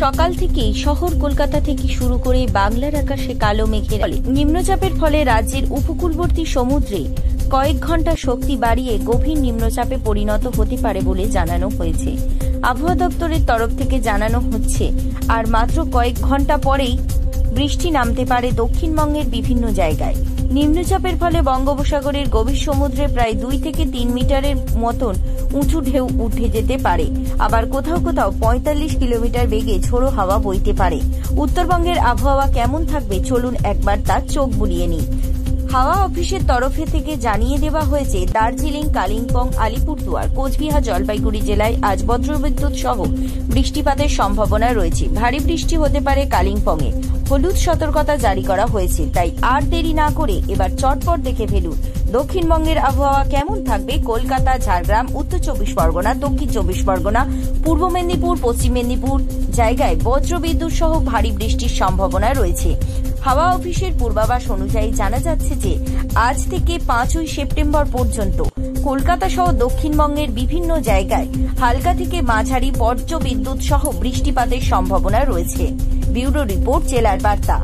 সকাল থেকেই শহর কলকাতা থেকে শুরু করে বাংলার আকাশে কালো মেঘের নিম্নচাপের ফলে রাজ্যের উপকূলবর্তী সমুদ্রে কয়েক ঘন্টা শক্তি বাড়িয়ে গভীর নিম্নচাপে পরিণত হতে পারে বলে জানানো হয়েছে। আবহাওয়া দপ্তরের তরফ থেকে জানানো হচ্ছে, আর মাত্র কয়েক ঘন্টা পরেই বৃষ্টি নামতে পারে দক্ষিণবঙ্গের বিভিন্ন জায়গায়। নিম্নচাপের ফলে বঙ্গোপসাগরের গভীর সমুদ্রে প্রায় 2 থেকে 3 মিটারের মতন উঁচু ঢেউ উঠে যেতে পারে। আবার কোথাও কোথাও 45 কিলোমিটার বেগে ঝোড়ো হাওয়া বইতে পারে। উত্তরবঙ্গের আবহাওয়া কেমন থাকবে চলুন একবার তার চোখ বুলিয়ে নিই। হাওয়া অফিসের তরফে থেকে জানিয়ে দেওয়া হয়েছে, দার্জিলিং, কালিম্পং, আলিপুরদুয়ার, কোচবিহার, জলপাইগুড়ি জেলায় আজ বজ্রবিদ্যুৎ সহ বৃষ্টিপাতের সম্ভাবনা রয়েছে। ভারী বৃষ্টি হতে পারে কালিম্পংয়ে। হলুদ সতর্কতা জারি করা হয়েছে। তাই আর দেরি না করে এবার চটপট দেখে ফেলুন দক্ষিণবঙ্গের আবহাওয়া কেমন থাকবে। কলকাতা, ঝাড়গ্রাম, উত্তর 24 পরগনা, দক্ষিণ 24 পরগনা, পূর্ব মেদিনীপুর, পশ্চিম মেদিনীপুর জায়গায় বজ্রবিদ্যুৎ সহ ভারী বৃষ্টির সম্ভাবনা রয়েছে। হাওয়া অফিসের পূর্বাভাস অনুযায়ী জানা যাচ্ছে যে আজ থেকে 5ই সেপ্টেম্বর পর্যন্ত কলকাতা সহ দক্ষিণবঙ্গের বিভিন্ন জায়গায় হালকা থেকে মাঝারি বজ্রবিদ্যুৎ সহ বৃষ্টিপাতের সম্ভাবনা রয়েছে। ব্যুরো রিপোর্ট, জেলার বার্তা।